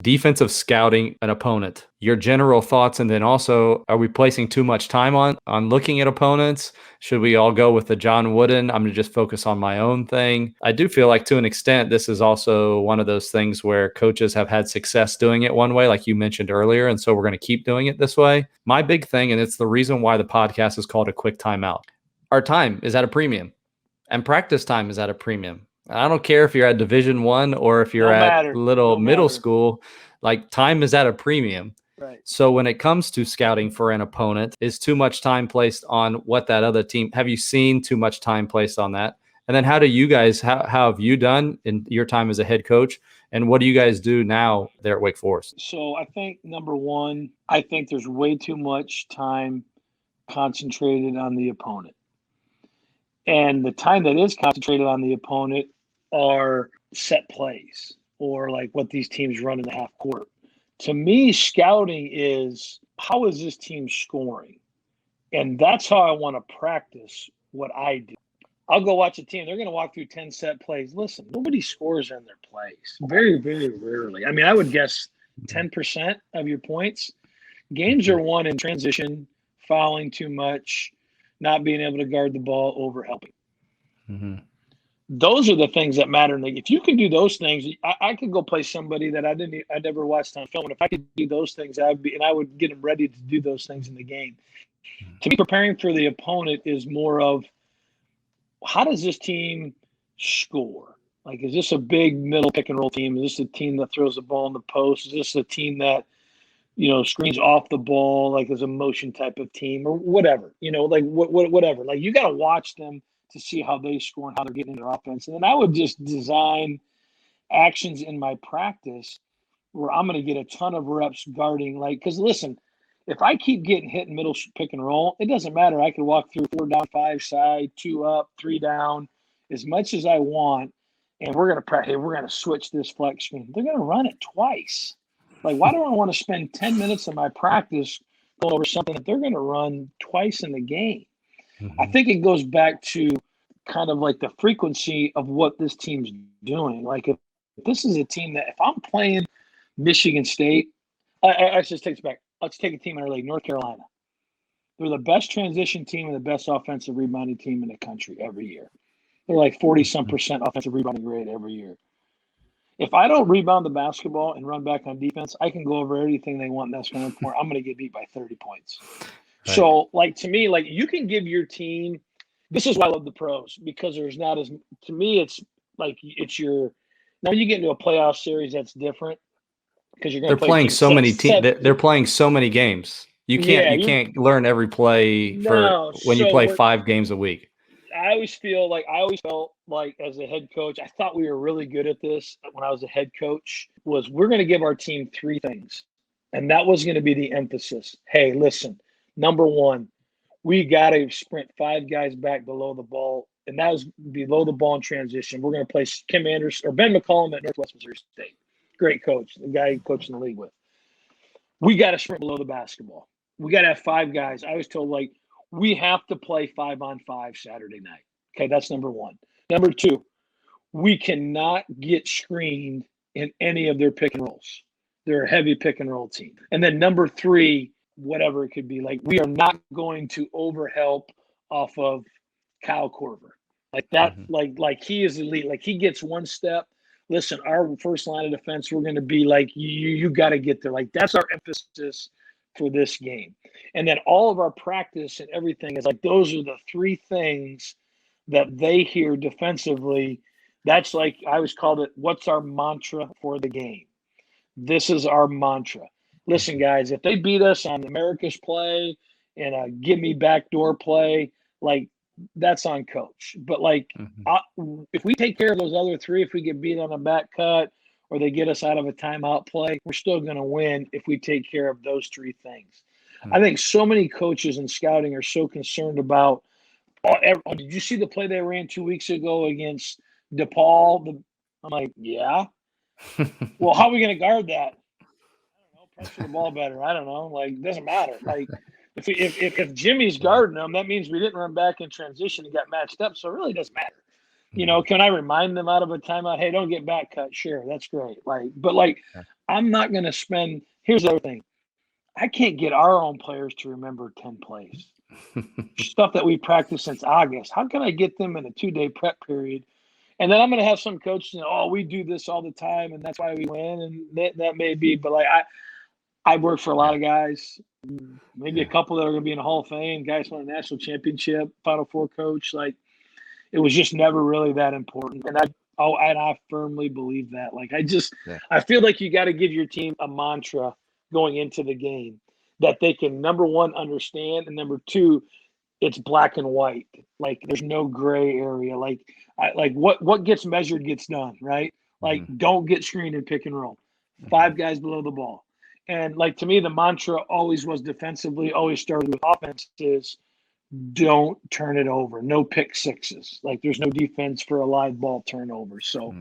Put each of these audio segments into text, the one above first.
defensive scouting an opponent, your general thoughts, and then also, are we placing too much time on looking at opponents? Should we all go with the John Wooden? I'm going to just focus on my own thing. I do feel like to an extent, this is also one of those things where coaches have had success doing it one way, like you mentioned earlier. And so we're going to keep doing it this way. My big thing, and it's the reason why the podcast is called A Quick Timeout. Our time is at a premium and practice time is at a premium. I don't care if you're at Division I or if you're at little middle school, like time is at a premium. Right. So when it comes to scouting for an opponent, is too much time placed on what that other team, have you seen too much time placed on that? And then how do you guys, how have you done in your time as a head coach? And what do you guys do now there at Wake Forest? So I think number one, I think there's way too much time concentrated on the opponent. And the time that is concentrated on the opponent are set plays or like what these teams run in the half court. To me, scouting is how is this team scoring? And that's how I want to practice what I do. I'll go watch a team. They're going to walk through 10 set plays. Listen, nobody scores in their plays. Very, very rarely. I mean, I would guess 10% of your points. Games are won in transition, fouling too much, not being able to guard the ball, over helping. Mm-hmm. Those are the things that matter. And if you can do those things, I could go play somebody that I never watched on film. And if I could do those things, I would get them ready to do those things in the game. To me, preparing for the opponent is more of how does this team score? Like, is this a big middle pick and roll team? Is this a team that throws the ball in the post? Is this a team that screens off the ball, like as a motion type of team or whatever, like whatever. Like you got to watch them to see how they score and how they're getting into their offense. And then I would just design actions in my practice where I'm going to get a ton of reps guarding. Like, because listen, if I keep getting hit in middle pick and roll, it doesn't matter. I can walk through 4 down, 5 side, 2 up, 3 down, as much as I want. And we're going to we're going to switch this flex screen. They're going to run it twice. Like, why do I want to spend 10 minutes of my practice going over something that they're going to run twice in the game? Mm-hmm. I think it goes back to kind of like the frequency of what this team's doing. Like, if this is a team that, if I'm playing Michigan State, I just take it back. Let's take a team in our league, North Carolina. They're the best transition team and the best offensive rebounding team in the country every year. They're like 40-some% offensive rebounding rate every year. If I don't rebound the basketball and run back on defense, I can go over everything they want in that scoring point. I'm going to get beat by 30 points. Right. So, like, to me, like, you can give your team – this is why I love the pros, because there's not as – to me, it's like it's your – now when you get into a playoff series, that's different because you're going to play playing so many teams. They're playing so many games. You can't learn every play when you play 5 games a week. I always felt like as a head coach, I thought we were really good at this when I was a head coach, was we're going to give our team 3 things. And that was going to be the emphasis. Hey, listen, number 1, we got to sprint 5 guys back below the ball. And that was below the ball in transition. We're going to play Kim Anderson or Ben McCollum at Northwest Missouri State. Great coach, the guy he coached in the league with. We got to sprint below the basketball. We got to have 5 guys. I was told, like, we have to play 5-on-5 Saturday night. Okay, that's number 1. Number 2, we cannot get screened in any of their pick and rolls. They're a heavy pick and roll team. And then number 3, whatever it could be, like, we are not going to overhelp off of Kyle Korver. Like that, like he is elite. Like, he gets 1 step. Listen, our first line of defense, we're going to be like, you got to get there. Like, that's our emphasis for this game. And then all of our practice and everything is like, those are the 3 things that they hear defensively. That's like, I always called it, what's our mantra for the game? This is our mantra. Listen, guys, if they beat us on America's play and a give me backdoor play, like, that's on coach. But like, if we take care of those other 3, if we get beat on a back cut or they get us out of a timeout play, we're still going to win if we take care of those 3 things. I think so many coaches in scouting are so concerned about, did you see the play they ran 2 weeks ago against DePaul? I'm like, yeah. Well, how are we going to guard that? I don't know. Pressure the ball better. I don't know. Like, it doesn't matter. Like, if Jimmy's guarding them, that means we didn't run back in transition and got matched up. So it really doesn't matter. Can I remind them out of a timeout? Hey, don't get back cut. Sure, that's great. Like, but like, I'm not going to spend. Here's the other thing. I can't get our own players to remember 10 plays. Stuff that we practiced since August. How can I get them in a 2-day prep period? And then I'm going to have some coaches say, oh, we do this all the time, and that's why we win. And that may be. But, like, I've worked for a lot of guys, maybe a couple that are going to be in the Hall of Fame, guys won a national championship, Final Four coach. Like, it was just never really that important. And I firmly believe that. Like, I feel like you got to give your team a mantra going into the game that they can, number one, understand, and number two, it's black and white. Like, there's no gray area. Like, what gets measured gets done, right? Like, don't get screened and pick and roll. 5 guys below the ball. And, like, to me, the mantra always was defensively, always started with offense is don't turn it over. No pick sixes. Like, there's no defense for a live ball turnover. So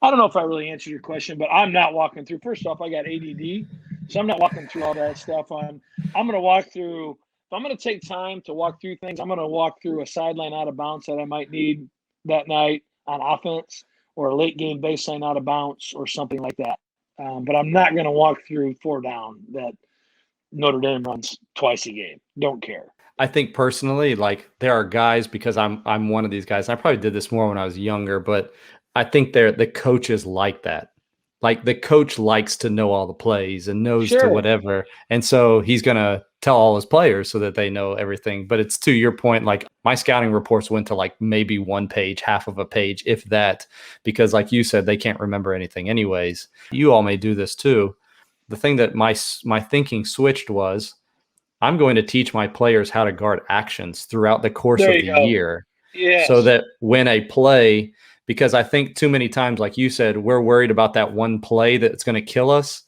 I don't know if I really answered your question, but I'm not walking through. First off, I got ADD, so I'm not walking through all that stuff. I'm going to walk through. If I'm going to take time to walk through things, I'm going to walk through a sideline out of bounds that I might need that night on offense, or a late game baseline out of bounds or something like that. But I'm not going to walk through 4 down that Notre Dame runs twice a game. Don't care. I think personally, like, there are guys, because I'm one of these guys. And I probably did this more when I was younger, but I think the coaches like that. Like, the coach likes to know all the plays and knows to whatever. And so he's going to tell all his players so that they know everything. But it's to your point, like, my scouting reports went to like maybe 1 page, half of a page, if that, because like you said, they can't remember anything anyways. You all may do this too. The thing that my thinking switched was, I'm going to teach my players how to guard actions throughout the course of the year. Yes. So that when a play, because I think too many times, like you said, we're worried about that one play that's going to kill us.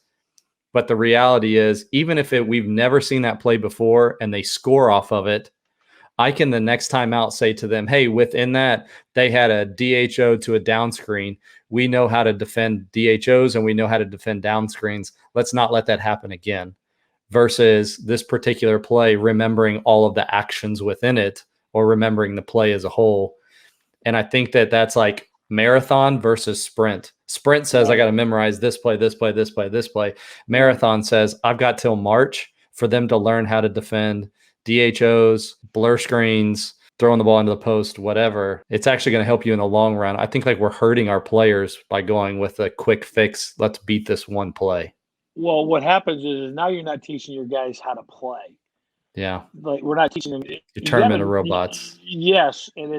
But the reality is, even if we've never seen that play before and they score off of it, I can the next time out say to them, hey, within that, they had a DHO to a down screen. We know how to defend DHOs and we know how to defend down screens. Let's not let that happen again. Versus this particular play, remembering all of the actions within it, or remembering the play as a whole. And I think that that's like marathon versus sprint. Sprint says, I got to memorize this play, this play, this play, this play. Marathon says, I've got till March for them to learn how to defend DHOs, blur screens, throwing the ball into the post, whatever. It's actually going to help you in the long run. I think like we're hurting our players by going with a quick fix. Let's beat this one play. Well, what happens is now you're not teaching your guys how to play. Yeah. Like, we're not teaching them. You turn them into robots. Yes. And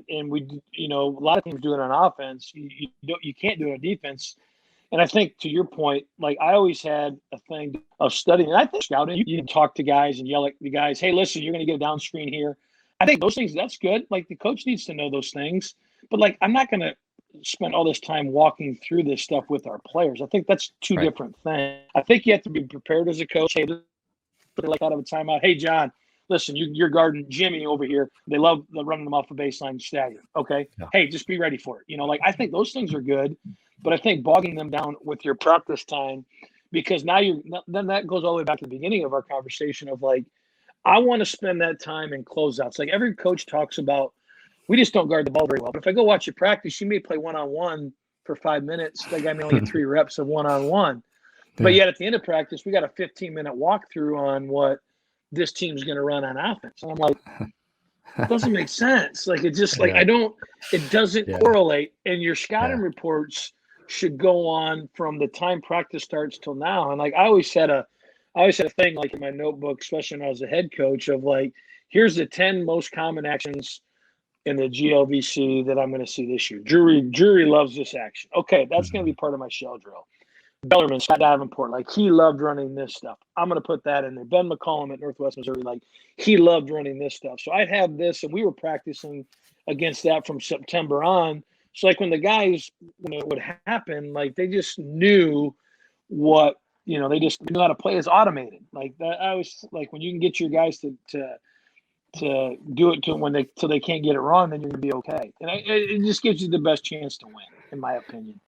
and we, a lot of teams do it on offense. You can't do it on defense. And I think, to your point, like, I always had a thing of studying. And I think scouting, you can talk to guys and yell at the guys, hey, listen, you're going to get a down screen here. I think those things, that's good. Like, the coach needs to know those things. But, like, I'm not going to spend all this time walking through this stuff with our players. I think that's two different things. I think you have to be prepared as a coach. Hey, like, out of a timeout. Hey, John, listen, you're guarding Jimmy over here. They love running them off the baseline stagger. Okay. Yeah. Hey, just be ready for it. Like, I think those things are good, but I think bogging them down with your practice time, because now then that goes all the way back to the beginning of our conversation of, like, I want to spend that time in closeouts. Like, every coach talks about, we just don't guard the ball very well. But if I go watch you practice, you may play one-on-one for 5 minutes. That guy may only get 3 reps of one-on-one. Yeah. But yet at the end of practice, we got a 15-minute walkthrough on what this team's going to run on offense. And I'm like, it doesn't make sense. Like, it just, like, it doesn't correlate. And your scouting reports should go on from the time practice starts till now. And, like, I always had a thing, like, in my notebook, especially when I was a head coach, of, like, here's the 10 most common actions in the GLVC that I'm going to see this year. Drury loves this action. Okay, that's going to be part of my shell drill. Bellarmine, Scott Davenport, like, he loved running this stuff. I'm going to put that in there. Ben McCollum at Northwest Missouri, like, he loved running this stuff. So I'd have this, and we were practicing against that from September on. So, like, when the guys, when it would happen, like, they just knew what, they just knew how to play. Is automated. Like, that, I was like, when you can get your guys to do it till they can't get it wrong, then you're gonna be okay. And it just gives you the best chance to win, in my opinion.